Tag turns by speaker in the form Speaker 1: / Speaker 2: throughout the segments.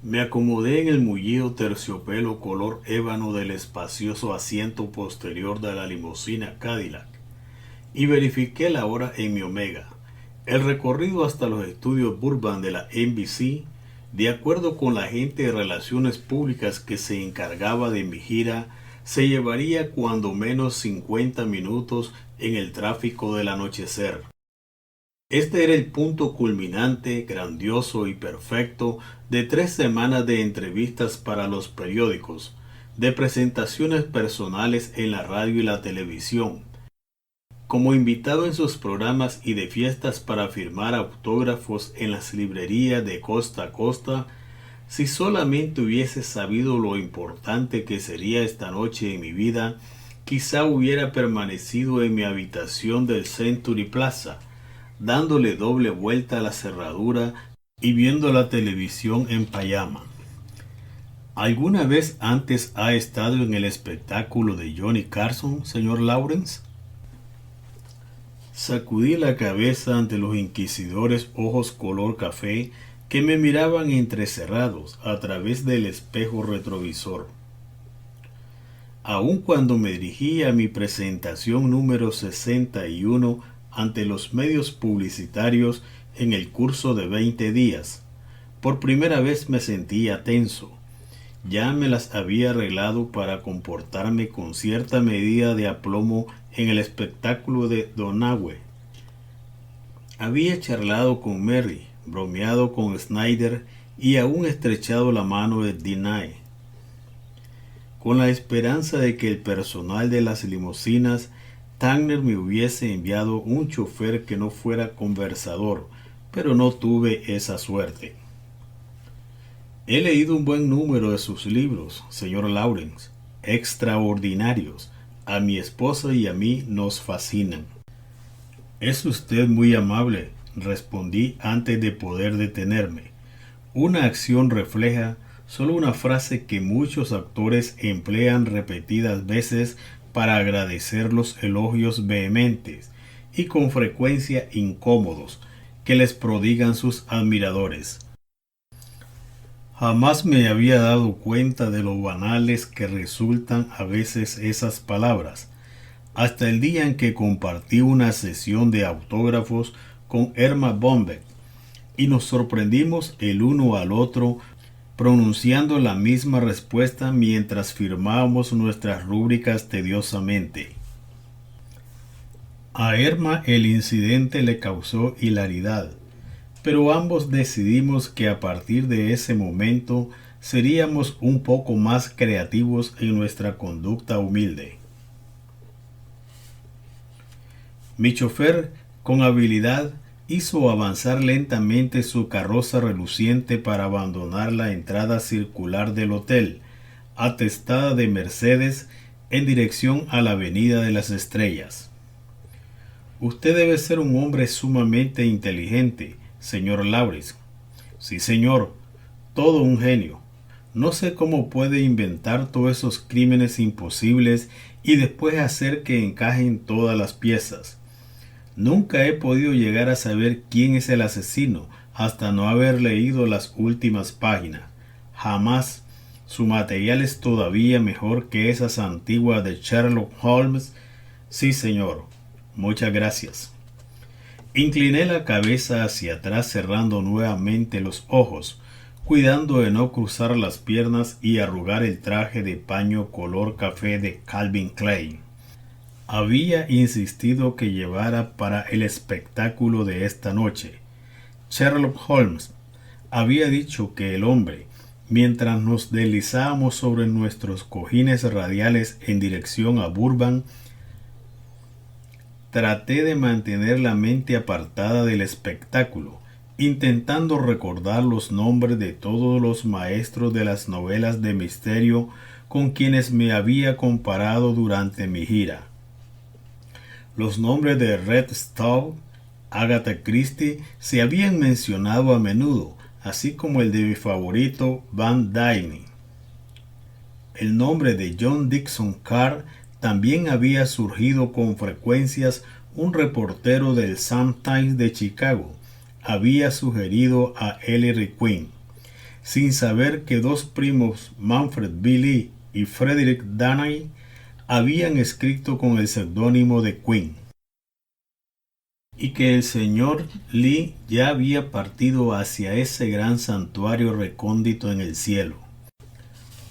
Speaker 1: Me acomodé en el mullido terciopelo color ébano del espacioso asiento posterior de la limusina Cadillac y verifiqué la hora en mi Omega. El recorrido hasta los estudios Burbank de la NBC, de acuerdo con la agente de relaciones públicas que se encargaba de mi gira, se llevaría cuando menos 50 minutos en el tráfico del anochecer. Este era el punto culminante, grandioso y perfecto de 3 semanas de entrevistas para los periódicos, de presentaciones personales en la radio y la televisión, como invitado en sus programas y de fiestas para firmar autógrafos en las librerías de costa a costa. Si solamente hubiese sabido lo importante que sería esta noche en mi vida, quizá hubiera permanecido en mi habitación del Century Plaza, dándole doble vuelta a la cerradura y viendo la televisión en pijama. ¿Alguna vez antes ha estado en el espectáculo de Johnny Carson, señor Lawrence? Sacudí la cabeza ante los inquisidores ojos color café que me miraban entrecerrados a través del espejo retrovisor. Aun cuando me dirigí a mi presentación número 61 ante los medios publicitarios en el curso de 20 días, por primera vez me sentía tenso. Ya me las había arreglado para comportarme con cierta medida de aplomo en el espectáculo de Donahue. Había charlado con Mary, bromeado con Snyder y aún estrechado la mano de Denai, con la esperanza de que el personal de las limusinas Tanner me hubiese enviado un chofer que no fuera conversador, pero no tuve esa suerte. He leído un buen número de sus libros, señor Lawrence, extraordinarios. A mi esposa y a mí nos fascinan. Es usted muy amable, respondí antes de poder detenerme. Una acción refleja solo una frase que muchos actores emplean repetidas veces para agradecer los elogios vehementes y con frecuencia incómodos que les prodigan sus admiradores. Jamás me había dado cuenta de lo banales que resultan a veces esas palabras, hasta el día en que compartí una sesión de autógrafos con Erma Bombeck y nos sorprendimos el uno al otro pronunciando la misma respuesta mientras firmábamos nuestras rúbricas tediosamente. A Erma el incidente le causó hilaridad, pero ambos decidimos que a partir de ese momento seríamos un poco más creativos en nuestra conducta humilde. Mi chofer, con habilidad, hizo avanzar lentamente su carroza reluciente para abandonar la entrada circular del hotel, atestada de Mercedes, en dirección a la Avenida de las Estrellas. Usted debe ser un hombre sumamente inteligente, señor Lawrence. Sí, señor, todo un genio. No sé cómo puede inventar todos esos crímenes imposibles y después hacer que encajen todas las piezas. Nunca he podido llegar a saber quién es el asesino hasta no haber leído las últimas páginas. Jamás. Su material es todavía mejor que esas antiguas de Sherlock Holmes. Sí, señor. Muchas gracias. Incliné la cabeza hacia atrás cerrando nuevamente los ojos, cuidando de no cruzar las piernas y arrugar el traje de paño color café de Calvin Klein. Había insistido que llevara para el espectáculo de esta noche. Sherlock Holmes había dicho que el hombre, mientras nos deslizábamos sobre nuestros cojines radiales en dirección a Burbank, traté de mantener la mente apartada del espectáculo, intentando recordar los nombres de todos los maestros de las novelas de misterio con quienes me había comparado durante mi gira. Los nombres de Red Stowe, Agatha Christie se habían mencionado a menudo, así como el de mi favorito Van Dyne. El nombre de John Dixon Carr también había surgido con frecuencias. Un reportero del Sun Times de Chicago había sugerido a Ellery Queen. sin saber que dos primos, Manfred B. Lee y Frederick Danay, habían escrito con el seudónimo de Quinn, y que el señor Lee ya había partido hacia ese gran santuario recóndito en el cielo.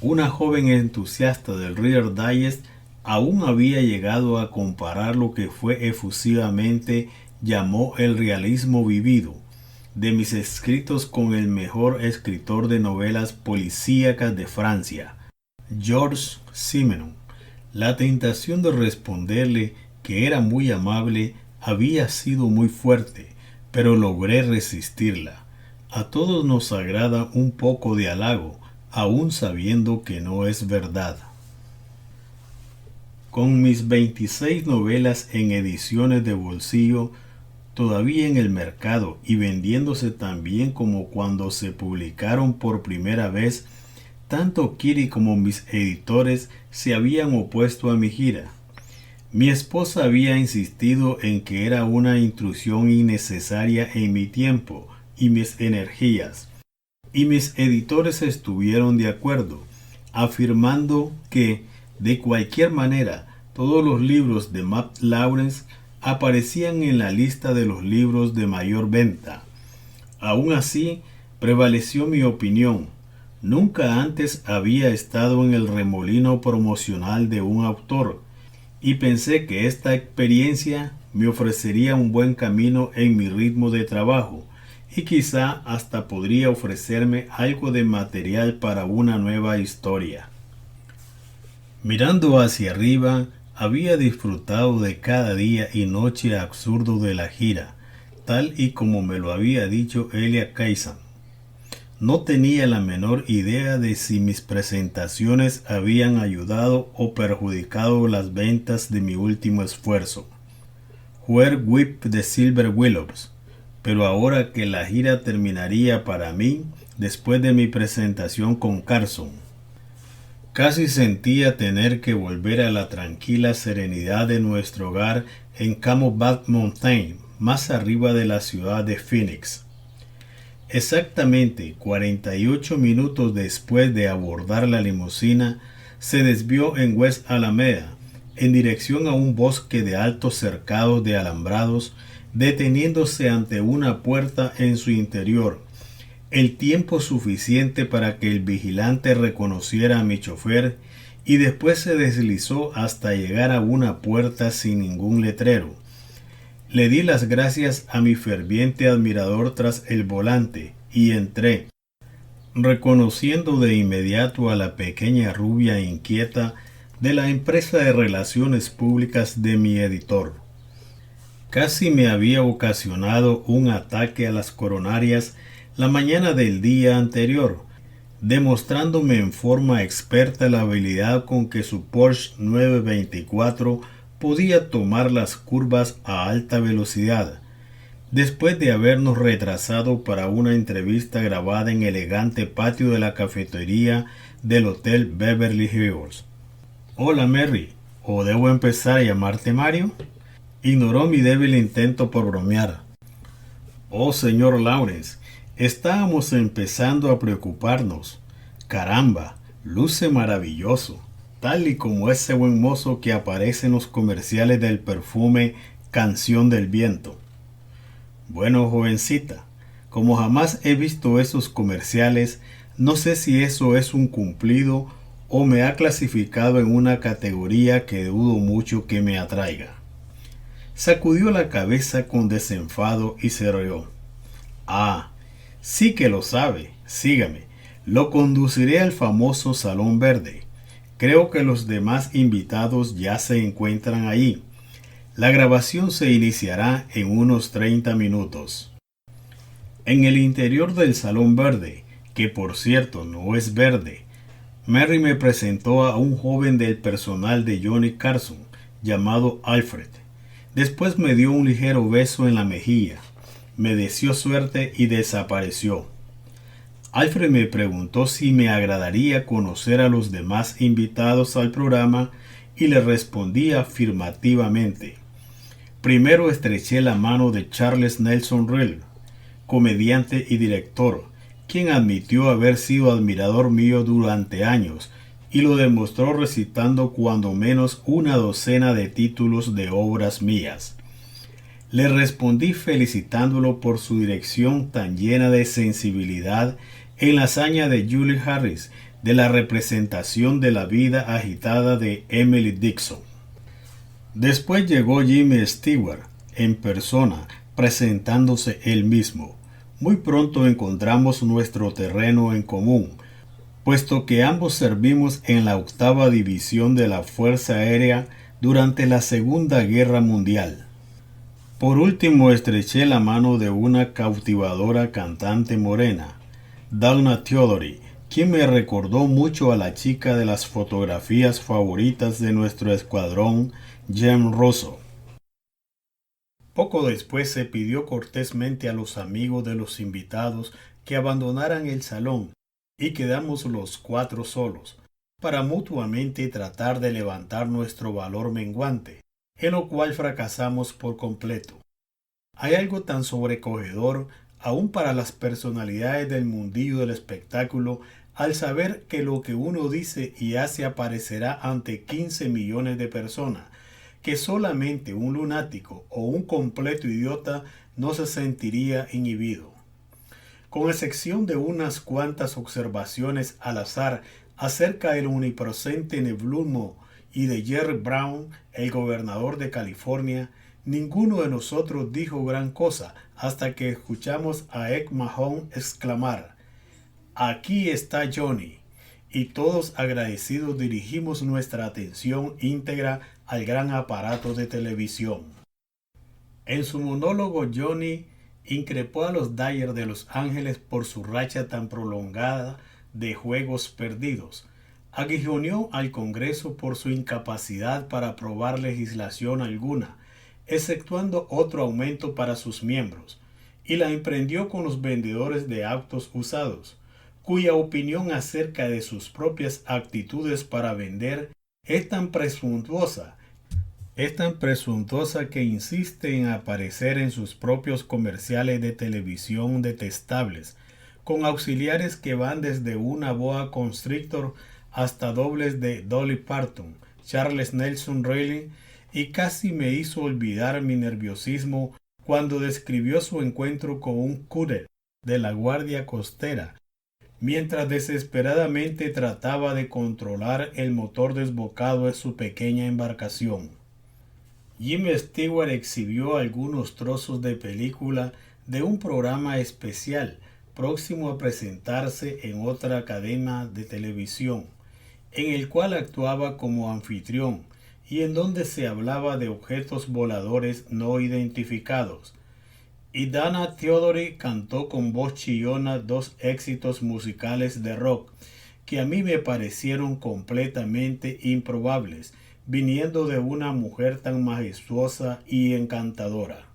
Speaker 1: Una joven entusiasta del Reader Digest aún había llegado a comparar lo que fue efusivamente llamó el realismo vivido de mis escritos con el mejor escritor de novelas policíacas de Francia, Georges Simenon. La tentación de responderle que era muy amable había sido muy fuerte, pero logré resistirla. A todos nos agrada un poco de halago, aun sabiendo que no es verdad. Con mis 26 novelas en ediciones de bolsillo, todavía en el mercado y vendiéndose tan bien como cuando se publicaron por primera vez, tanto Kitty como mis editores se habían opuesto a mi gira. Mi esposa había insistido en que era una intrusión innecesaria en mi tiempo y mis energías, y mis editores estuvieron de acuerdo, afirmando que, de cualquier manera, todos los libros de Matt Lawrence aparecían en la lista de los libros de mayor venta. Aún así, prevaleció mi opinión. Nunca antes había estado en el remolino promocional de un autor, y pensé que esta experiencia me ofrecería un buen camino en mi ritmo de trabajo, y quizá hasta podría ofrecerme algo de material para una nueva historia. Mirando hacia arriba, había disfrutado de cada día y noche absurdo de la gira, tal y como me lo había dicho Elia Kazan. No tenía la menor idea de si mis presentaciones habían ayudado o perjudicado las ventas de mi último esfuerzo, Where Whip the Silver Willows, pero ahora que la gira terminaría para mí después de mi presentación con Carson, casi sentía tener que volver a la tranquila serenidad de nuestro hogar en Camelback Mountain, más arriba de la ciudad de Phoenix. Exactamente 48 minutos después de abordar la limusina, se desvió en West Alameda, en dirección a un bosque de altos cercados de alambrados, deteniéndose ante una puerta en su interior, el tiempo suficiente para que el vigilante reconociera a mi chofer, y después se deslizó hasta llegar a una puerta sin ningún letrero. Le di las gracias a mi ferviente admirador tras el volante y entré, reconociendo de inmediato a la pequeña rubia inquieta de la empresa de relaciones públicas de mi editor. Casi me había ocasionado un ataque a las coronarias la mañana del día anterior, demostrándome en forma experta la habilidad con que su Porsche 924 podía tomar las curvas a alta velocidad, después de habernos retrasado para una entrevista grabada en el elegante patio de la cafetería del Hotel Beverly Hills. Hola Mary, ¿o debo empezar a llamarte Mario? Ignoró mi débil intento por bromear. Oh, señor Lawrence, estábamos empezando a preocuparnos. Caramba, luce maravilloso, tal y como ese buen mozo que aparece en los comerciales del perfume Canción del Viento. Bueno, jovencita, como jamás he visto esos comerciales, no sé si eso es un cumplido o me ha clasificado en una categoría que dudo mucho que me atraiga. Sacudió la cabeza con desenfado y se rió. Ah, sí que lo sabe, sígame, lo conduciré al famoso Salón Verde. Creo que los demás invitados ya se encuentran allí. La grabación se iniciará en unos 30 minutos. En el interior del Salón Verde, que por cierto no es verde, Mary me presentó a un joven del personal de Johnny Carson, llamado Alfred. Después me dio un ligero beso en la mejilla, me deseó suerte y desapareció. Alfred me preguntó si me agradaría conocer a los demás invitados al programa y le respondí afirmativamente. Primero estreché la mano de Charles Nelson Rill, comediante y director, quien admitió haber sido admirador mío durante años y lo demostró recitando cuando menos una docena de títulos de obras mías. Le respondí felicitándolo por su dirección tan llena de sensibilidad en la hazaña de Julie Harris de la representación de la vida agitada de Emily Dixon. Después llegó Jimmy Stewart en persona, presentándose él mismo. Muy pronto encontramos nuestro terreno en común, puesto que ambos servimos en la 8ª División de la Fuerza Aérea durante la Segunda Guerra Mundial. Por último, estreché la mano de una cautivadora cantante morena, Donna Theodory, quien me recordó mucho a la chica de las fotografías favoritas de nuestro escuadrón, Jem Rosso. Poco después se pidió cortésmente a los amigos de los invitados que abandonaran el salón y quedamos los 4 solos, para mutuamente tratar de levantar nuestro valor menguante, en lo cual fracasamos por completo. Hay algo tan sobrecogedor, aún para las personalidades del mundillo del espectáculo, al saber que lo que uno dice y hace aparecerá ante 15 millones de personas, que solamente un lunático o un completo idiota no se sentiría inhibido. Con excepción de unas cuantas observaciones al azar acerca del omnipresente Neblumo y de Jerry Brown, el gobernador de California, ninguno de nosotros dijo gran cosa hasta que escuchamos a Ed Mahone exclamar: «Aquí está Johnny», y todos agradecidos dirigimos nuestra atención íntegra al gran aparato de televisión. En su monólogo, Johnny increpó a los Dodgers de Los Ángeles por su racha tan prolongada de juegos perdidos, aguijoneó al Congreso por su incapacidad para aprobar legislación alguna, exceptuando otro aumento para sus miembros, y la emprendió con los vendedores de autos usados, cuya opinión acerca de sus propias actitudes para vender es tan presuntuosa que insiste en aparecer en sus propios comerciales de televisión detestables, con auxiliares que van desde una boa constrictor hasta dobles de Dolly Parton, Charles Nelson Reilly, y casi me hizo olvidar mi nerviosismo cuando describió su encuentro con un cutter de la Guardia Costera, mientras desesperadamente trataba de controlar el motor desbocado de su pequeña embarcación. Jimmy Stewart exhibió algunos trozos de película de un programa especial próximo a presentarse en otra cadena de televisión, en el cual actuaba como anfitrión y en donde se hablaba de objetos voladores no identificados. Y Donna Theodory cantó con voz chillona 2 éxitos musicales de rock que a mí me parecieron completamente improbables, viniendo de una mujer tan majestuosa y encantadora.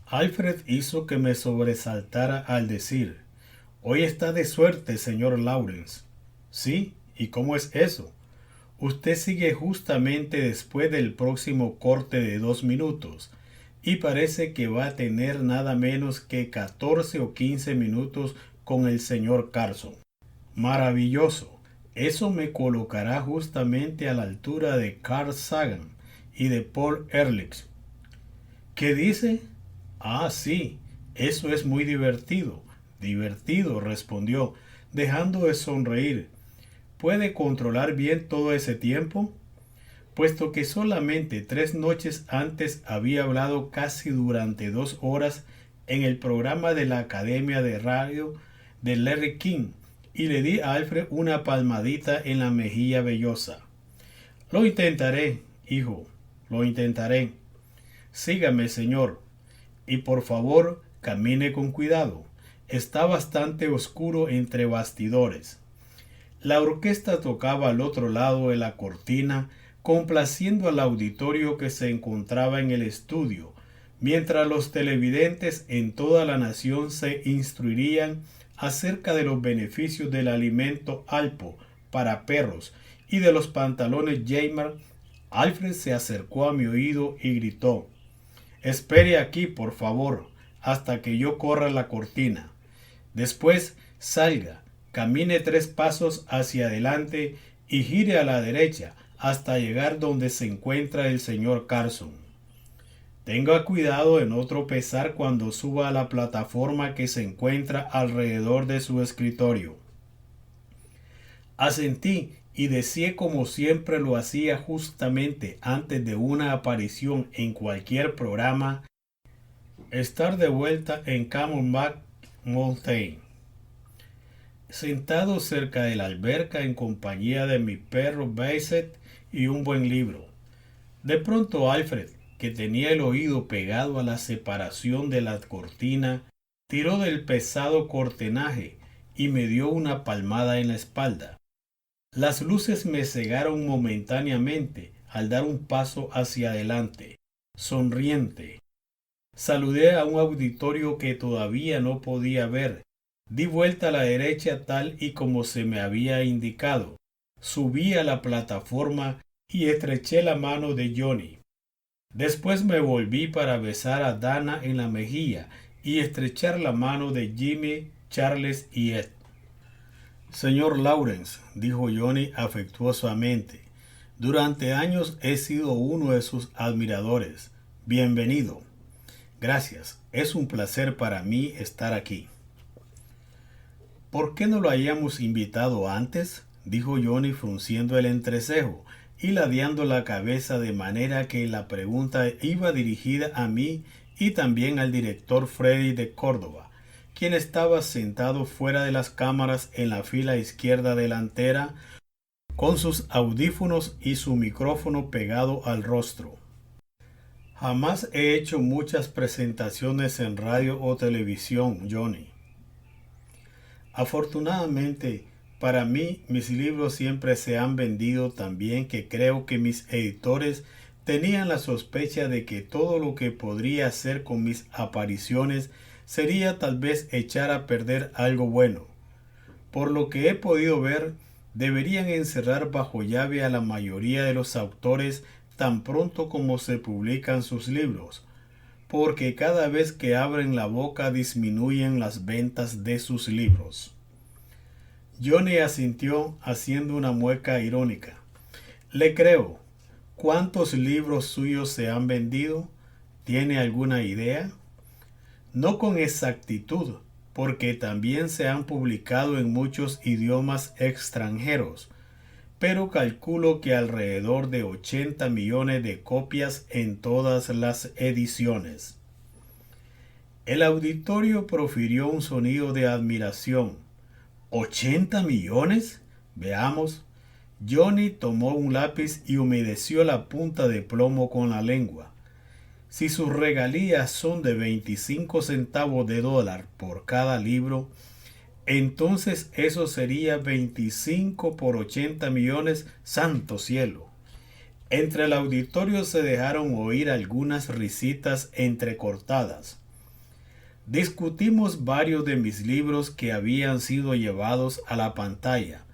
Speaker 1: Alfred hizo que me sobresaltara al decir: «Hoy está de suerte, señor Lawrence». «Sí, ¿y cómo es eso?» «Usted sigue justamente después del próximo corte de 2 minutos, y parece que va a tener nada menos que 14 o 15 minutos con el señor Carson». «Maravilloso. Eso me colocará justamente a la altura de Carl Sagan y de Paul Ehrlich». «¿Qué dice?» «Ah, sí, eso es muy divertido». «Divertido», respondió, dejando de sonreír. «¿Puede controlar bien todo ese tiempo?» Puesto que solamente 3 noches antes había hablado casi durante 2 horas en el programa de la Academia de Radio de Larry King, y le di a Alfred una palmadita en la mejilla vellosa. «Lo intentaré, hijo, lo intentaré. Sígame, señor, y por favor camine con cuidado. Está bastante oscuro entre bastidores». La orquesta tocaba al otro lado de la cortina, complaciendo al auditorio que se encontraba en el estudio, mientras los televidentes en toda la nación se instruirían acerca de los beneficios del alimento Alpo para perros y de los pantalones Jaeger. Alfred se acercó a mi oído y gritó: «Espere aquí, por favor, hasta que yo corra la cortina». Después salga, camine 3 pasos hacia adelante y gire a la derecha hasta llegar donde se encuentra el señor Carson. Tenga cuidado de no tropezar cuando suba a la plataforma que se encuentra alrededor de su escritorio. Asentí y deseé, como siempre lo hacía justamente antes de una aparición en cualquier programa, estar de vuelta en Camelback Mountain, sentado cerca de la alberca en compañía de mi perro Bassett y un buen libro. De pronto Alfred, que tenía el oído pegado a la separación de la cortina, tiró del pesado cortenaje y me dio una palmada en la espalda. Las luces me cegaron momentáneamente al dar un paso hacia adelante, sonriente. Saludé a un auditorio que todavía no podía ver. Di vuelta a la derecha tal y como se me había indicado. Subí a la plataforma y estreché la mano de Johnny. Después me volví para besar a Dana en la mejilla y estrechar la mano de Jimmy, Charles y Ed. Señor Lawrence, dijo Johnny afectuosamente, durante años he sido uno de sus admiradores. Bienvenido. Gracias, es un placer para mí estar aquí. ¿Por qué no lo hayamos invitado antes?, dijo Johnny frunciendo el entrecejo y ladeando la cabeza de manera que la pregunta iba dirigida a mí y también al director Freddy de Córdoba, quien estaba sentado fuera de las cámaras en la fila izquierda delantera con sus audífonos y su micrófono pegado al rostro. Jamás he hecho muchas presentaciones en radio o televisión, Johnny. Afortunadamente, para mí, mis libros siempre se han vendido tan bien que creo que mis editores tenían la sospecha de que todo lo que podría hacer con mis apariciones sería tal vez echar a perder algo bueno. Por lo que he podido ver, deberían encerrar bajo llave a la mayoría de los autores tan pronto como se publican sus libros, porque cada vez que abren la boca disminuyen las ventas de sus libros. Johnny asintió haciendo una mueca irónica. Le creo. ¿Cuántos libros suyos se han vendido? ¿Tiene alguna idea? No con exactitud, porque también se han publicado en muchos idiomas extranjeros, pero calculo que alrededor de 80 millones de copias en todas las ediciones. El auditorio profirió un sonido de admiración. ¿80 millones? Veamos. Johnny tomó un lápiz y humedeció la punta de plomo con la lengua. Si sus regalías son de 25 centavos de dólar por cada libro, entonces eso sería 25 por 80 millones, santo cielo. Entre el auditorio se dejaron oír algunas risitas entrecortadas. Discutimos varios de mis libros que habían sido llevados a la pantalla.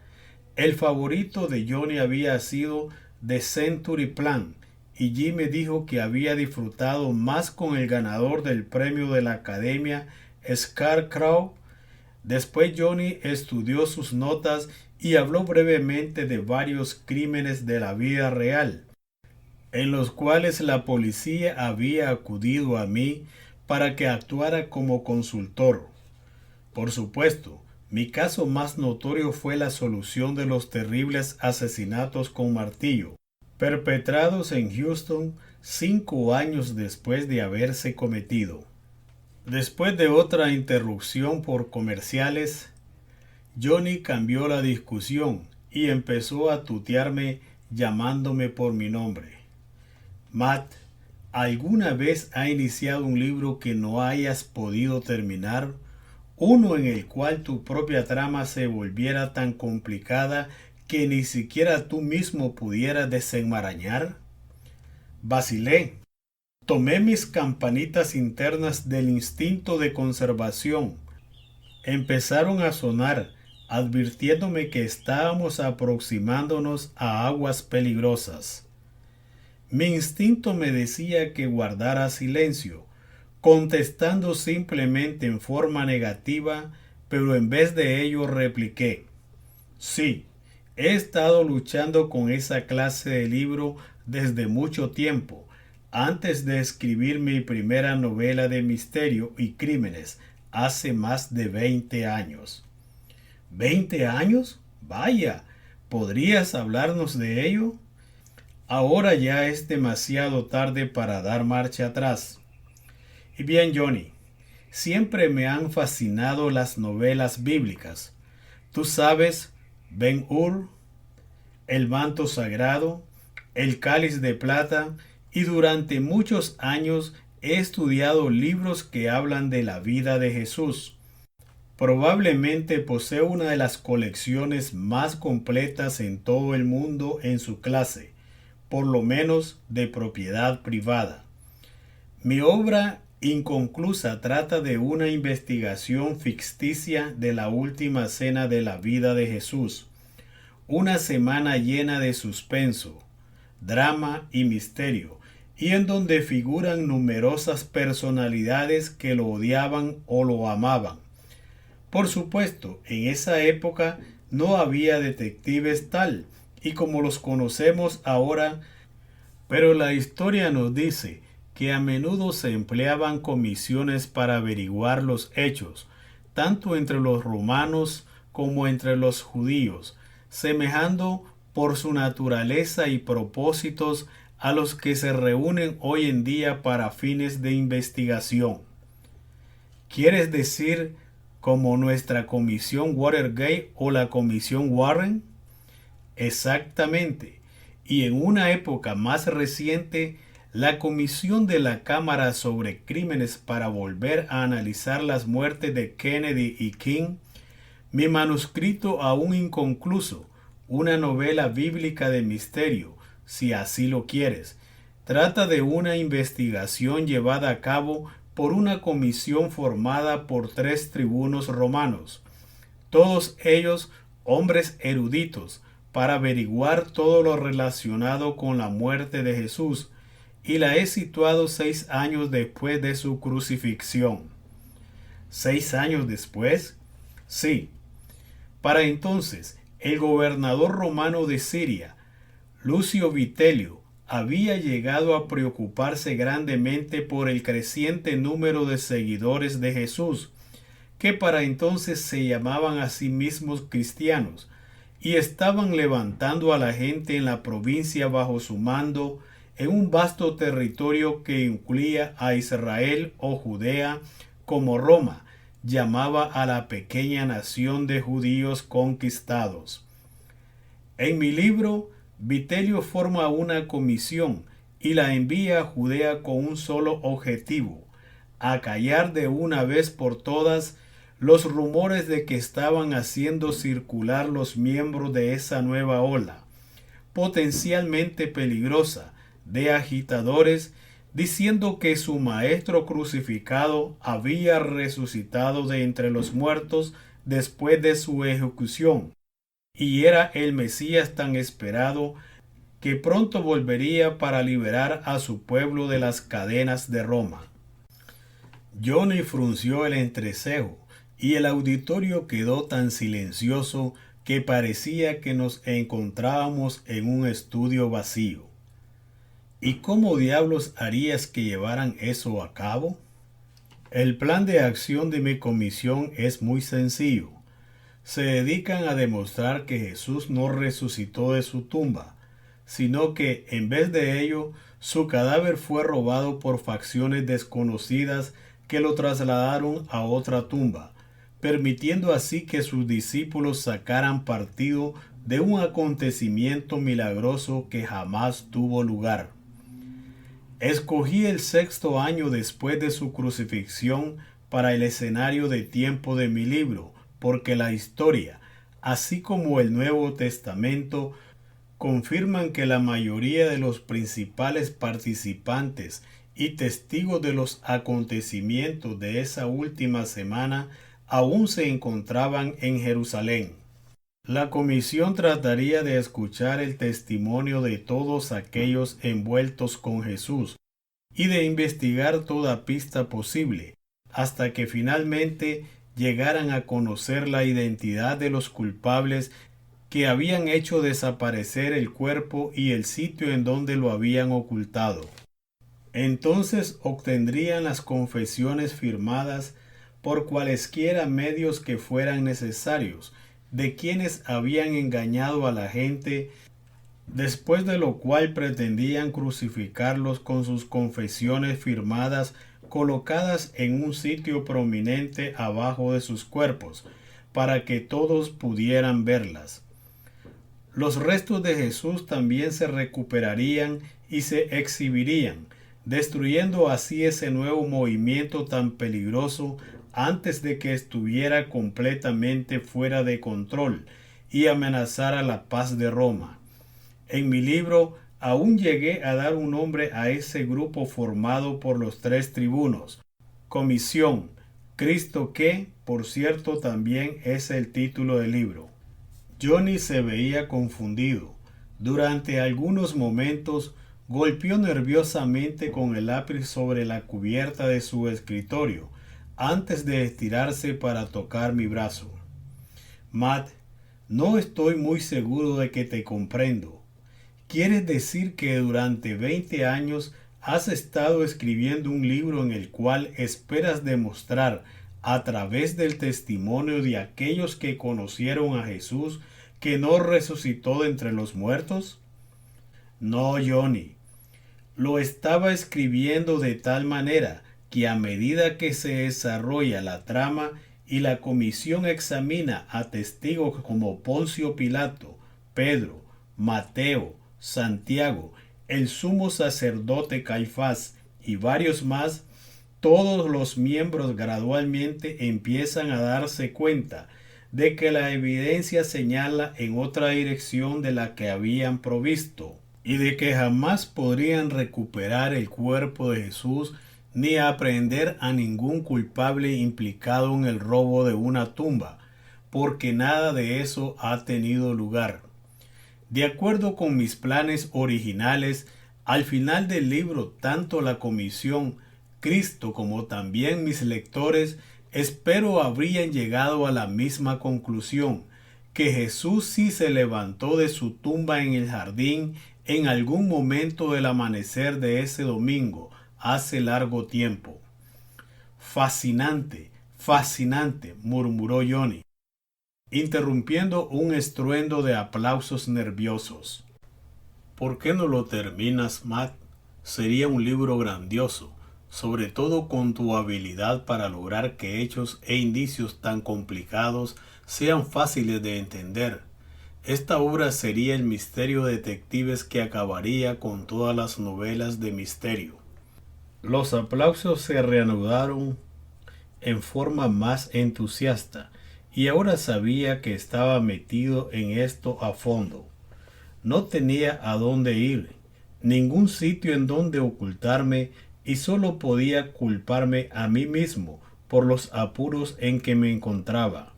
Speaker 1: El favorito de Johnny había sido The Century Plan, y Jimmy dijo que había disfrutado más con el ganador del premio de la Academia, Scarecrow. Después Johnny estudió sus notas y habló brevemente de varios crímenes de la vida real, en los cuales la policía había acudido a mí para que actuara como consultor. Por supuesto, mi caso más notorio fue la solución de los terribles asesinatos con martillo, perpetrados en Houston 5 años después de haberse cometido. Después de otra interrupción por comerciales, Johnny cambió la discusión y empezó a tutearme llamándome por mi nombre. Matt, ¿alguna vez ha iniciado un libro que no hayas podido terminar? Uno en el cual tu propia trama se volviera tan complicada que ni siquiera tú mismo pudieras desenmarañar. Vacilé. Tomé mis campanitas internas del instinto de conservación. Empezaron a sonar, advirtiéndome que estábamos aproximándonos a aguas peligrosas. Mi instinto me decía que guardara silencio, contestando simplemente en forma negativa, pero en vez de ello repliqué: sí, he estado luchando con esa clase de libro desde mucho tiempo, antes de escribir mi primera novela de misterio y crímenes, hace más de 20 años. ¿20 años? Vaya, ¿podrías hablarnos de ello? Ahora ya es demasiado tarde para dar marcha atrás. Y bien, Johnny, siempre me han fascinado las novelas bíblicas. Tú sabes, Ben-Hur, El manto sagrado, El cáliz de plata, y durante muchos años he estudiado libros que hablan de la vida de Jesús. Probablemente posee una de las colecciones más completas en todo el mundo en su clase, por lo menos de propiedad privada. Mi obra inconclusa trata de una investigación ficticia de la última cena de la vida de Jesús, una semana llena de suspenso, drama y misterio, y en donde figuran numerosas personalidades que lo odiaban o lo amaban. Por supuesto, en esa época no había detectives tal y como los conocemos ahora, pero la historia nos dice que a menudo se empleaban comisiones para averiguar los hechos, tanto entre los romanos como entre los judíos, semejando por su naturaleza y propósitos a los que se reúnen hoy en día para fines de investigación. ¿Quieres decir como nuestra comisión Watergate o la comisión Warren? Exactamente. Y en una época más reciente, la Comisión de la Cámara sobre Crímenes para volver a analizar las muertes de Kennedy y King, mi manuscrito aún inconcluso, una novela bíblica de misterio, si así lo quieres, trata de una investigación llevada a cabo por una comisión formada por 3 tribunos romanos, todos ellos hombres eruditos, para averiguar todo lo relacionado con la muerte de Jesús, y la he situado 6 años después de su crucifixión. ¿6 años después? Sí. Para entonces, el gobernador romano de Siria, Lucio Vitelio, había llegado a preocuparse grandemente por el creciente número de seguidores de Jesús, que para entonces se llamaban a sí mismos cristianos, y estaban levantando a la gente en la provincia bajo su mando en un vasto territorio que incluía a Israel o Judea, como Roma llamaba a la pequeña nación de judíos conquistados. En mi libro, Vitelio forma una comisión y la envía a Judea con un solo objetivo: acallar de una vez por todas los rumores de que estaban haciendo circular los miembros de esa nueva ola, potencialmente peligrosa, de agitadores, diciendo que su maestro crucificado había resucitado de entre los muertos después de su ejecución, y era el Mesías tan esperado, que pronto volvería para liberar a su pueblo de las cadenas de Roma. Johnny frunció el entrecejo, y el auditorio quedó tan silencioso que parecía que nos encontrábamos en un estudio vacío. ¿Y cómo diablos harías que llevaran eso a cabo? El plan de acción de mi comisión es muy sencillo. Se dedican a demostrar que Jesús no resucitó de su tumba, sino que, en vez de ello, su cadáver fue robado por facciones desconocidas que lo trasladaron a otra tumba, permitiendo así que sus discípulos sacaran partido de un acontecimiento milagroso que jamás tuvo lugar. Escogí el 6º año después de su crucifixión para el escenario de tiempo de mi libro, porque la historia, así como el Nuevo Testamento, confirman que la mayoría de los principales participantes y testigos de los acontecimientos de esa última semana aún se encontraban en Jerusalén. La comisión trataría de escuchar el testimonio de todos aquellos envueltos con Jesús y de investigar toda pista posible, hasta que finalmente llegaran a conocer la identidad de los culpables que habían hecho desaparecer el cuerpo y el sitio en donde lo habían ocultado. Entonces obtendrían las confesiones firmadas por cualesquiera medios que fueran necesarios, de quienes habían engañado a la gente, después de lo cual pretendían crucificarlos con sus confesiones firmadas colocadas en un sitio prominente abajo de sus cuerpos, para que todos pudieran verlas. Los restos de Jesús también se recuperarían y se exhibirían, destruyendo así ese nuevo movimiento tan peligroso antes de que estuviera completamente fuera de control y amenazara la paz de Roma. En mi libro aún llegué a dar un nombre a ese grupo formado por los 3 tribunos. Comisión, Cristo que, por cierto, también es el título del libro. Johnny se veía confundido. Durante algunos momentos golpeó nerviosamente con el lápiz sobre la cubierta de su escritorio, antes de estirarse para tocar mi brazo. Matt, no estoy muy seguro de que te comprendo. ¿Quieres decir que durante 20 años has estado escribiendo un libro en el cual esperas demostrar, a través del testimonio de aquellos que conocieron a Jesús, que no resucitó de entre los muertos? No, Johnny. Lo estaba escribiendo de tal manera que a medida que se desarrolla la trama y la comisión examina a testigos como Poncio Pilato, Pedro, Mateo, Santiago, el sumo sacerdote Caifás y varios más, todos los miembros gradualmente empiezan a darse cuenta de que la evidencia señala en otra dirección de la que habían provisto, y de que jamás podrían recuperar el cuerpo de Jesús ni aprehender a ningún culpable implicado en el robo de una tumba, porque nada de eso ha tenido lugar. De acuerdo con mis planes originales, al final del libro, tanto la comisión, Cristo, como también mis lectores, espero habrían llegado a la misma conclusión, que Jesús sí se levantó de su tumba en el jardín en algún momento del amanecer de ese domingo, hace largo tiempo. Fascinante, fascinante, murmuró Johnny, interrumpiendo un estruendo de aplausos nerviosos. ¿Por qué no lo terminas, Matt? Sería un libro grandioso, sobre todo con tu habilidad para lograr que hechos e indicios tan complicados sean fáciles de entender. Esta obra sería el misterio de detectives que acabaría con todas las novelas de misterio. Los aplausos se reanudaron en forma más entusiasta, y ahora sabía que estaba metido en esto a fondo. No tenía a dónde ir, ningún sitio en donde ocultarme, y solo podía culparme a mí mismo por los apuros en que me encontraba.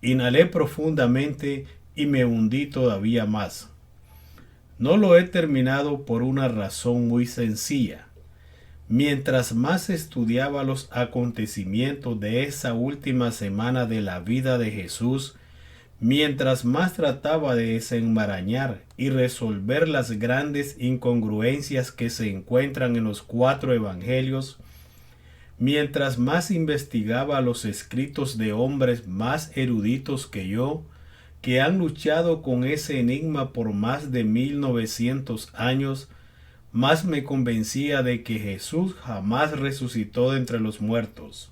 Speaker 1: Inhalé profundamente y me hundí todavía más. No lo he terminado por una razón muy sencilla. Mientras más estudiaba los acontecimientos de esa última semana de la vida de Jesús, mientras más trataba de desenmarañar y resolver las grandes incongruencias que se encuentran en los 4 evangelios, mientras más investigaba los escritos de hombres más eruditos que yo, que han luchado con ese enigma por más de 1900 años, más me convencía de que Jesús jamás resucitó de entre los muertos.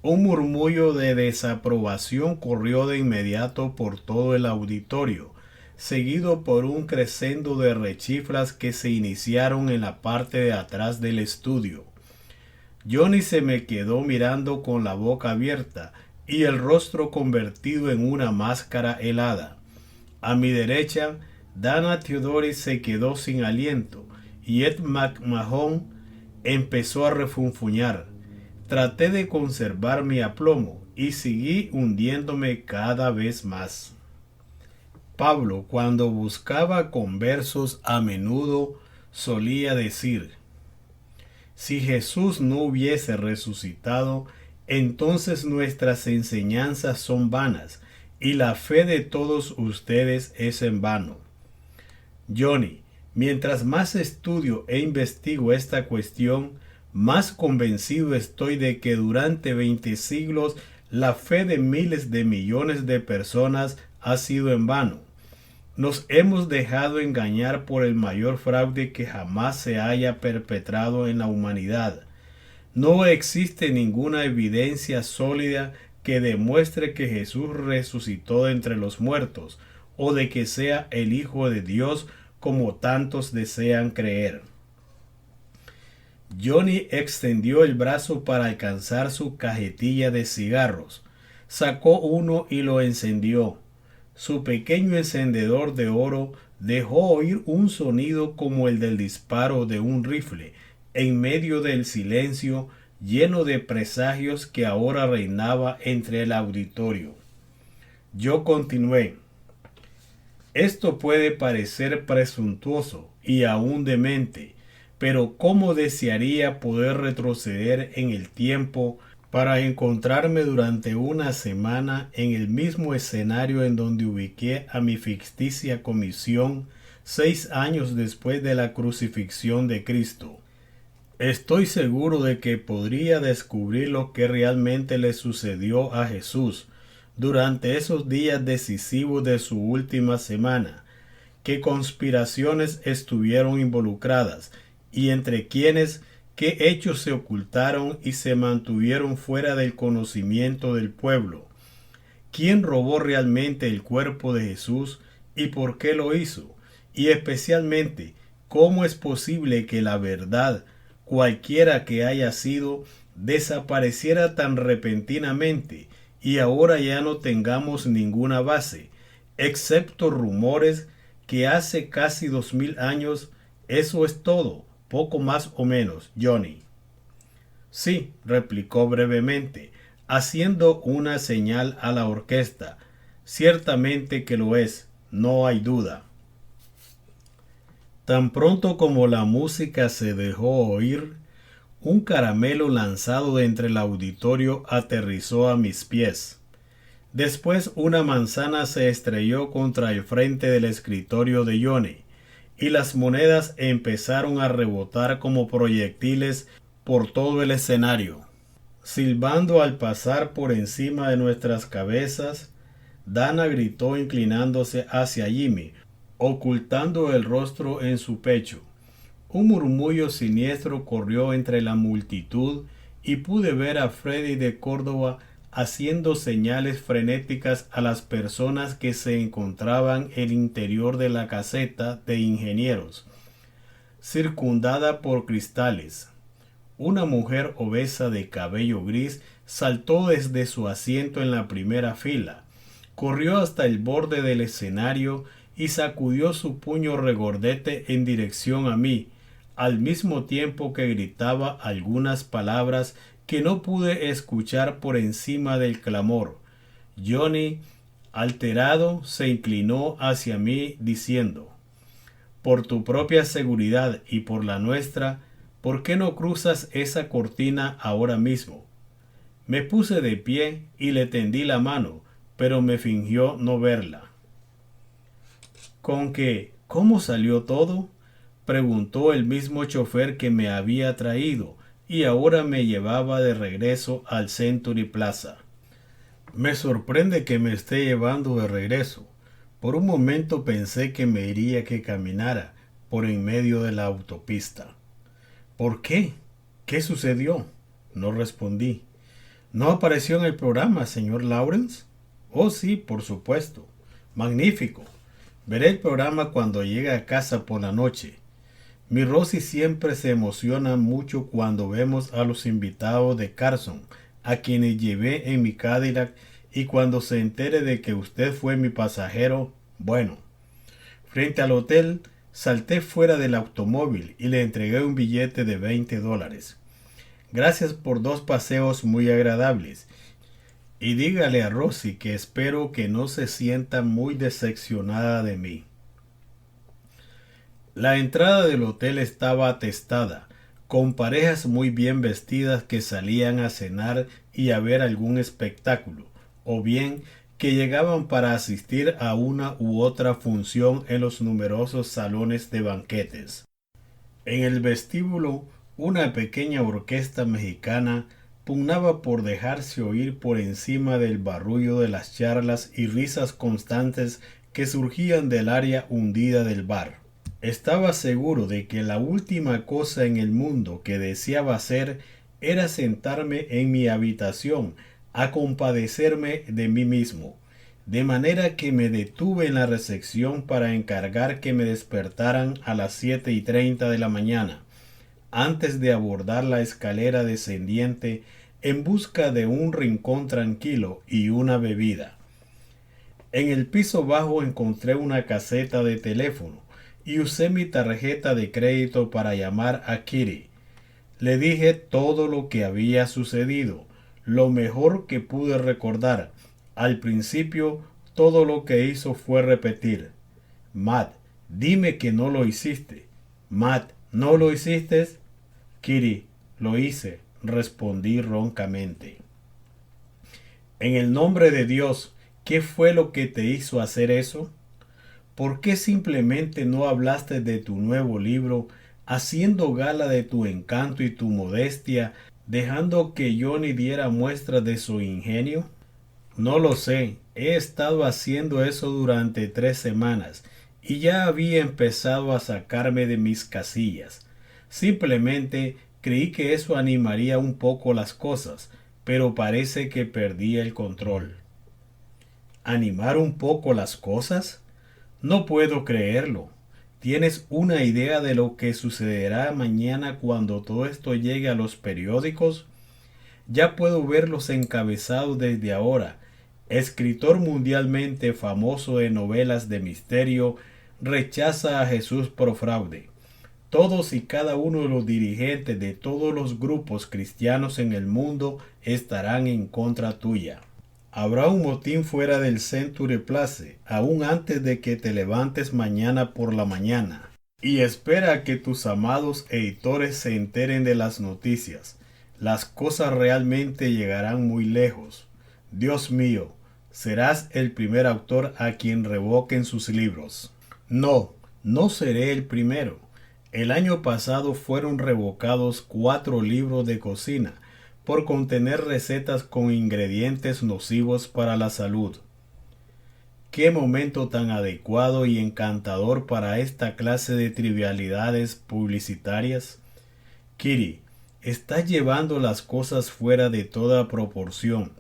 Speaker 1: Un murmullo de desaprobación corrió de inmediato por todo el auditorio, seguido por un crescendo de rechiflas que se iniciaron en la parte de atrás del estudio. Johnny se me quedó mirando con la boca abierta y el rostro convertido en una máscara helada. A mi derecha, Dana Theodoris se quedó sin aliento y Ed McMahon empezó a refunfuñar. Traté de conservar mi aplomo y seguí hundiéndome cada vez más. Pablo, cuando buscaba conversos, a menudo solía decir: si Jesús no hubiese resucitado, entonces nuestras enseñanzas son vanas y la fe de todos ustedes es en vano. Johnny, mientras más estudio e investigo esta cuestión, más convencido estoy de que durante 20 siglos la fe de miles de millones de personas ha sido en vano. Nos hemos dejado engañar por el mayor fraude que jamás se haya perpetrado en la humanidad. No existe ninguna evidencia sólida que demuestre que Jesús resucitó de entre los muertos o de que sea el Hijo de Dios como tantos desean creer. Johnny extendió el brazo para alcanzar su cajetilla de cigarros. Sacó uno y lo encendió. Su pequeño encendedor de oro dejó oír un sonido como el del disparo de un rifle, en medio del silencio lleno de presagios que ahora reinaba entre el auditorio. Yo continué. Esto puede parecer presuntuoso y aún demente, pero cómo desearía poder retroceder en el tiempo para encontrarme durante una semana en el mismo escenario en donde ubiqué a mi ficticia comisión 6 años después de la crucifixión de Cristo. Estoy seguro de que podría descubrir lo que realmente le sucedió a Jesús durante esos días decisivos de su última semana, qué conspiraciones estuvieron involucradas y entre quienes qué hechos se ocultaron y se mantuvieron fuera del conocimiento del pueblo. ¿Quién robó realmente el cuerpo de Jesús y por qué lo hizo? Y especialmente, ¿cómo es posible que la verdad, cualquiera que haya sido, desapareciera tan repentinamente y ahora ya no tengamos ninguna base, excepto rumores que hace casi 2000 años? Eso es todo, poco más o menos, Johnny. Sí, replicó brevemente, haciendo una señal a la orquesta. Ciertamente que lo es, no hay duda. Tan pronto como la música se dejó oír, un caramelo lanzado de entre el auditorio aterrizó a mis pies. Después una manzana se estrelló contra el frente del escritorio de Johnny, y las monedas empezaron a rebotar como proyectiles por todo el escenario. Silbando al pasar por encima de nuestras cabezas, Dana gritó inclinándose hacia Jimmy, ocultando el rostro en su pecho. Un murmullo siniestro corrió entre la multitud y pude ver a Freddy de Córdoba haciendo señales frenéticas a las personas que se encontraban en el interior de la caseta de ingenieros, circundada por cristales. Una mujer obesa de cabello gris saltó desde su asiento en la primera fila, corrió hasta el borde del escenario y sacudió su puño regordete en dirección a mí, al mismo tiempo que gritaba algunas palabras que no pude escuchar por encima del clamor. Johnny, alterado, se inclinó hacia mí diciendo: «Por tu propia seguridad y por la nuestra, ¿por qué no cruzas esa cortina ahora mismo?». Me puse de pie y le tendí la mano, pero me fingió no verla. «¿Con qué? ¿Cómo salió todo?», preguntó el mismo chofer que me había traído y ahora me llevaba de regreso al Century Plaza. Me sorprende que me esté llevando de regreso. Por un momento pensé que me iría que caminara por en medio de la autopista. ¿Por qué? ¿Qué sucedió?, no respondí. ¿No apareció en el programa, señor Lawrence? Oh, sí, por supuesto. Magnífico. Veré el programa cuando llegue a casa por la noche. Mi Rosie siempre se emociona mucho cuando vemos a los invitados de Carson, a quienes llevé en mi Cadillac, y cuando se entere de que usted fue mi pasajero, bueno. Frente al hotel, salté fuera del automóvil y le entregué un billete de $20. Gracias por 2 paseos muy agradables. Y dígale a Rosie que espero que no se sienta muy decepcionada de mí. La entrada del hotel estaba atestada, con parejas muy bien vestidas que salían a cenar y a ver algún espectáculo, o bien que llegaban para asistir a una u otra función en los numerosos salones de banquetes. En el vestíbulo, una pequeña orquesta mexicana pugnaba por dejarse oír por encima del barullo de las charlas y risas constantes que surgían del área hundida del bar. Estaba seguro de que la última cosa en el mundo que deseaba hacer era sentarme en mi habitación a compadecerme de mí mismo, de manera que me detuve en la recepción para encargar que me despertaran a las 7:30 de la mañana, antes de abordar la escalera descendiente en busca de un rincón tranquilo y una bebida. En el piso bajo encontré una caseta de teléfono y usé mi tarjeta de crédito para llamar a Kitty. Le dije todo lo que había sucedido, lo mejor que pude recordar. Al principio, todo lo que hizo fue repetir: Matt, dime que no lo hiciste. Matt, ¿no lo hiciste? Kitty, lo hice, respondí roncamente. En el nombre de Dios, ¿qué fue lo que te hizo hacer eso? ¿Por qué simplemente no hablaste de tu nuevo libro, haciendo gala de tu encanto y tu modestia, dejando que Johnny diera muestra de su ingenio? No lo sé, he estado haciendo eso durante 3 semanas y ya había empezado a sacarme de mis casillas. Simplemente creí que eso animaría un poco las cosas, pero parece que perdí el control. ¿Animar un poco las cosas? No puedo creerlo. ¿Tienes una idea de lo que sucederá mañana cuando todo esto llegue a los periódicos? Ya puedo ver los encabezados desde ahora. Escritor mundialmente famoso de novelas de misterio rechaza a Jesús por fraude. Todos y cada uno de los dirigentes de todos los grupos cristianos en el mundo estarán en contra tuya. Habrá un motín fuera del Century Place, aún antes de que te levantes mañana por la mañana. Y espera a que tus amados editores se enteren de las noticias. Las cosas realmente llegarán muy lejos. Dios mío, serás el primer autor a quien revoquen sus libros. No, no seré el primero. El año pasado fueron revocados 4 libros de cocina por contener recetas con ingredientes nocivos para la salud. Qué momento tan adecuado y encantador para esta clase de trivialidades publicitarias. Kitty, estás llevando las cosas fuera de toda proporción.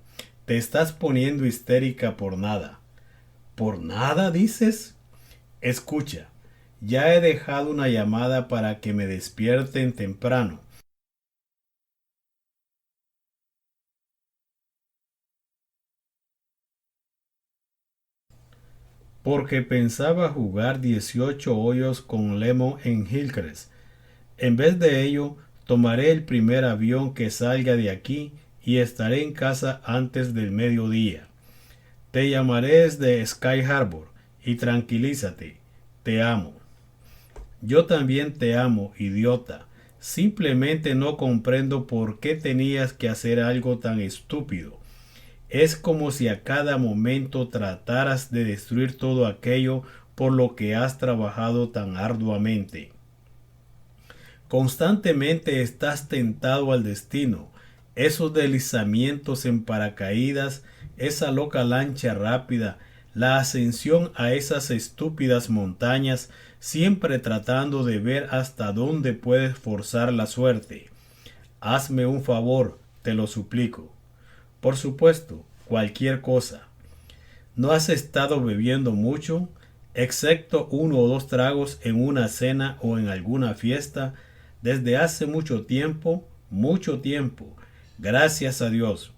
Speaker 1: Te estás poniendo histérica por nada. ¿Por nada, dices? Escucha, ya he dejado una llamada para que me despierten temprano. Porque pensaba jugar 18 hoyos con Lemon en Hillcrest. En vez de ello, tomaré el primer avión que salga de aquí y estaré en casa antes del mediodía. Te llamaré desde Sky Harbor y tranquilízate. Te amo. Yo también te amo, idiota. Simplemente no comprendo por qué tenías que hacer algo tan estúpido. Es como si a cada momento trataras de destruir todo aquello por lo que has trabajado tan arduamente. Constantemente estás tentado al destino, esos deslizamientos en paracaídas, esa loca lancha rápida, la ascensión a esas estúpidas montañas, siempre tratando de ver hasta dónde puedes forzar la suerte. Hazme un favor, te lo suplico. Por supuesto, cualquier cosa. ¿No has estado bebiendo mucho, excepto 1 o 2 tragos en una cena o en alguna fiesta, desde hace mucho tiempo? Mucho tiempo. Gracias a Dios.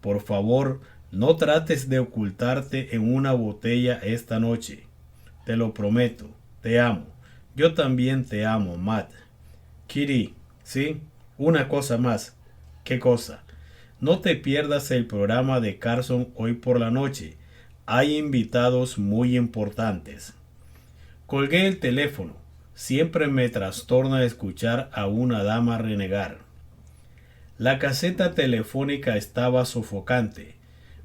Speaker 1: Por favor, no trates de ocultarte en una botella esta noche. Te lo prometo. Te amo. Yo también te amo, Matt. Kitty, ¿sí? Una cosa más. ¿Qué cosa? No te pierdas el programa de Carson hoy por la noche. Hay invitados muy importantes. Colgué el teléfono. Siempre me trastorna escuchar a una dama renegar. La caseta telefónica estaba sofocante.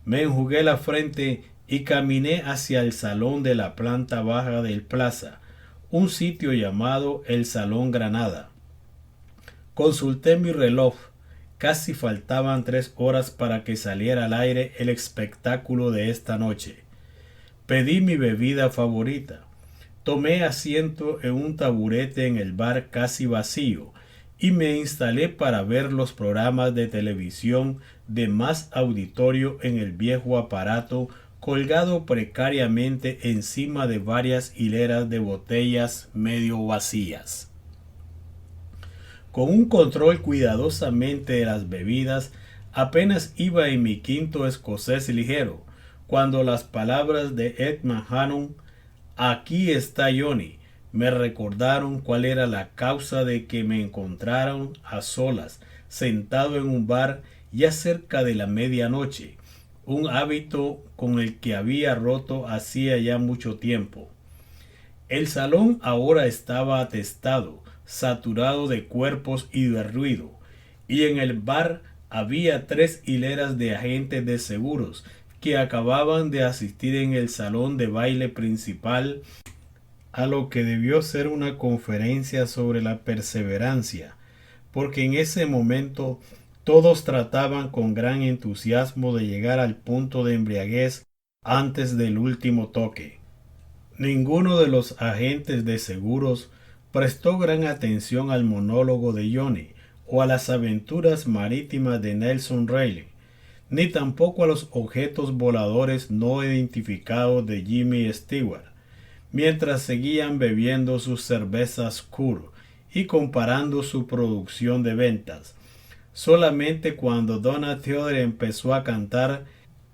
Speaker 1: Me enjugué la frente y caminé hacia el salón de la planta baja del Plaza, un sitio llamado el Salón Granada. Consulté mi reloj. Casi faltaban 3 horas para que saliera al aire el espectáculo de esta noche. Pedí mi bebida favorita. Tomé asiento en un taburete en el bar casi vacío y me instalé para ver los programas de televisión de más auditorio en el viejo aparato colgado precariamente encima de varias hileras de botellas medio vacías. Con un control cuidadosamente de las bebidas, apenas iba en mi quinto escocés ligero, cuando las palabras de Edmund Hannon, "Aquí está Johnny", me recordaron cuál era la causa de que me encontraron a solas, sentado en un bar ya cerca de la medianoche, un hábito con el que había roto hacía ya mucho tiempo. El salón ahora estaba atestado, saturado de cuerpos y de ruido, y en el bar había 3 hileras de agentes de seguros que acababan de asistir en el salón de baile principal a lo que debió ser una conferencia sobre la perseverancia, porque en ese momento todos trataban con gran entusiasmo de llegar al punto de embriaguez antes del último toque. Ninguno de los agentes de seguros prestó gran atención al monólogo de Johnny o a las aventuras marítimas de Nelson Reilly, ni tampoco a los objetos voladores no identificados de Jimmy Stewart, mientras seguían bebiendo sus cervezas Coors y comparando su producción de ventas. Solamente cuando Donna Theodore empezó a cantar,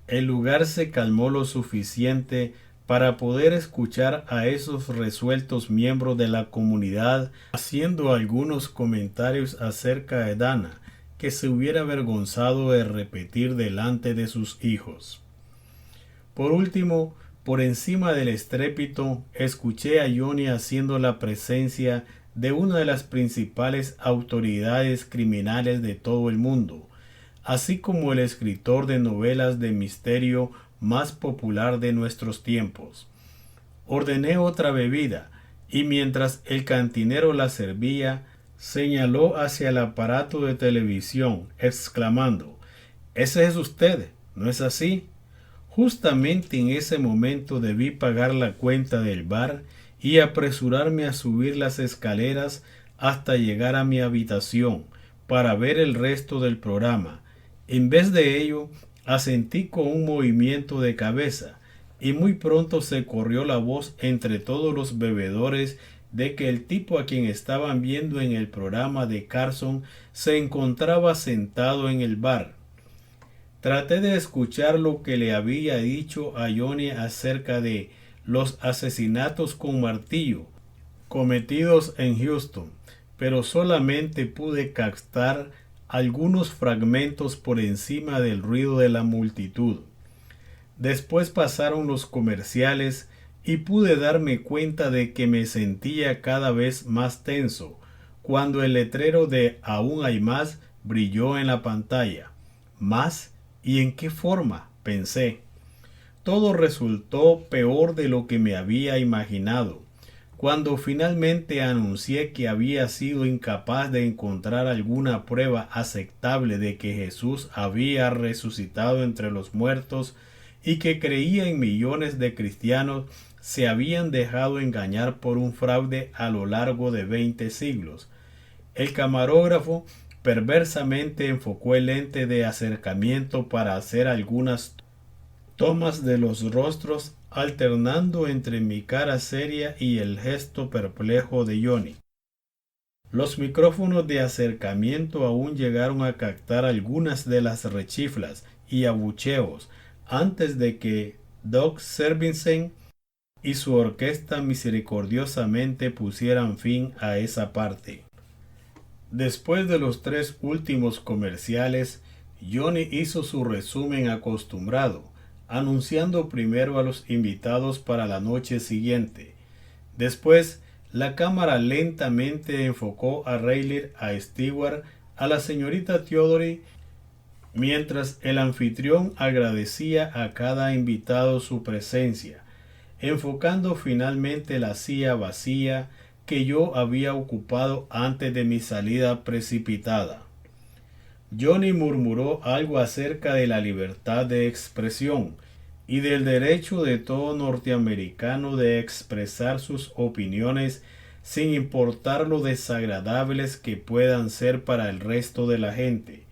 Speaker 1: el lugar se calmó lo suficiente para poder escuchar a esos resueltos miembros de la comunidad haciendo algunos comentarios acerca de Dana que se hubiera avergonzado de repetir delante de sus hijos. Por último, por encima del estrépito, escuché a Johnny haciendo la presencia de una de las principales autoridades criminales de todo el mundo, así como el escritor de novelas de misterio más popular de nuestros tiempos. Ordené otra bebida, y mientras el cantinero la servía, señaló hacia el aparato de televisión, exclamando: «Ese es usted, ¿no es así?». Justamente en ese momento debí pagar la cuenta del bar y apresurarme a subir las escaleras hasta llegar a mi habitación para ver el resto del programa. En vez de ello, asentí con un movimiento de cabeza, y muy pronto se corrió la voz entre todos los bebedores de que el tipo a quien estaban viendo en el programa de Carson se encontraba sentado en el bar. Traté de escuchar lo que le había dicho a Johnny acerca de los asesinatos con martillo cometidos en Houston, pero solamente pude captar algunos fragmentos por encima del ruido de la multitud. Después pasaron los comerciales y pude darme cuenta de que me sentía cada vez más tenso cuando el letrero de «Aún hay más» brilló en la pantalla. ¿Más? ¿Y en qué forma?, pensé. Todo resultó peor de lo que me había imaginado. Cuando finalmente anuncié que había sido incapaz de encontrar alguna prueba aceptable de que Jesús había resucitado entre los muertos y que creía en millones de cristianos se habían dejado engañar por un fraude a lo largo de 20 siglos, el camarógrafo perversamente enfocó el lente de acercamiento para hacer algunas tomas de los rostros, alternando entre mi cara seria y el gesto perplejo de Johnny. Los micrófonos de acercamiento aún llegaron a captar algunas de las rechiflas y abucheos antes de que Doug Servincen y su orquesta misericordiosamente pusieran fin a esa parte. Después de los 3 últimos comerciales, Johnny hizo su resumen acostumbrado, anunciando primero a los invitados para la noche siguiente. Después, La cámara lentamente enfocó a Rayleigh, a Stewart, a la señorita Theodore, mientras el anfitrión agradecía a cada invitado su presencia, enfocando finalmente la silla vacía que yo había ocupado antes de mi salida precipitada. Johnny murmuró algo acerca de la libertad de expresión y del derecho de todo norteamericano de expresar sus opiniones sin importar lo desagradables que puedan ser para el resto de la gente.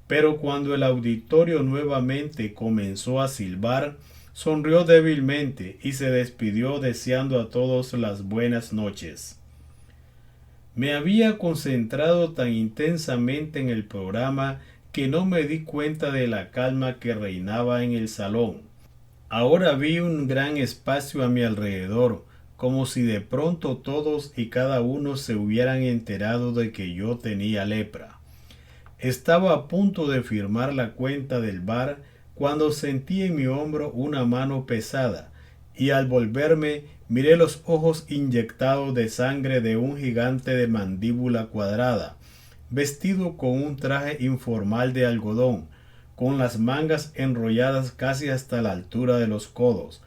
Speaker 1: Pero cuando el auditorio nuevamente comenzó a silbar, sonrió débilmente y se despidió deseando a todos las buenas noches. Me había concentrado tan intensamente en el programa que no me di cuenta de la calma que reinaba en el salón. Ahora vi un gran espacio a mi alrededor, como si de pronto todos y cada uno se hubieran enterado de que yo tenía lepra. Estaba a punto de firmar la cuenta del bar cuando sentí en mi hombro una mano pesada, y al volverme miré los ojos inyectados de sangre de un gigante de mandíbula cuadrada, vestido con un traje informal de algodón, con las mangas enrolladas casi hasta la altura de los codos.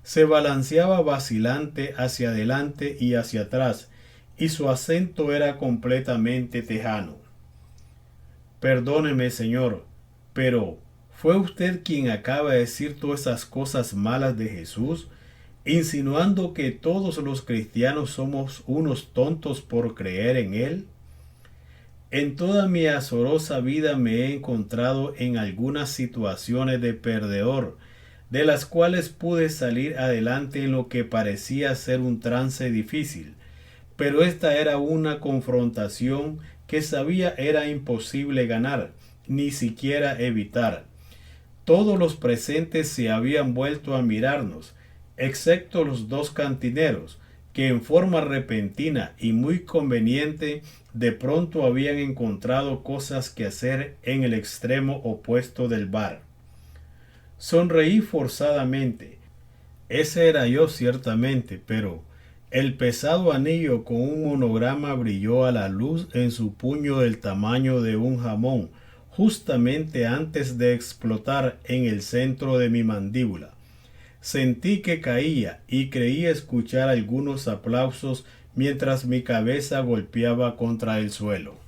Speaker 1: Se balanceaba vacilante hacia adelante y hacia atrás, y su acento era completamente tejano. Perdóneme, señor, pero ¿fue usted quien acaba de decir todas esas cosas malas de Jesús, insinuando que todos los cristianos somos unos tontos por creer en él? En toda mi azarosa vida me he encontrado en algunas situaciones de perdedor, de las cuales pude salir adelante en lo que parecía ser un trance difícil, pero esta era una confrontación que sabía era imposible ganar, ni siquiera evitar. Todos los presentes se habían vuelto a mirarnos, excepto los dos cantineros, que en forma repentina y muy conveniente de pronto habían encontrado cosas que hacer en el extremo opuesto del bar. Sonreí forzadamente. Ese era yo ciertamente, pero el pesado anillo con un monograma brilló a la luz en su puño del tamaño de un jamón, justamente antes de explotar en el centro de mi mandíbula. Sentí que caía y creí escuchar algunos aplausos mientras mi cabeza golpeaba contra el suelo.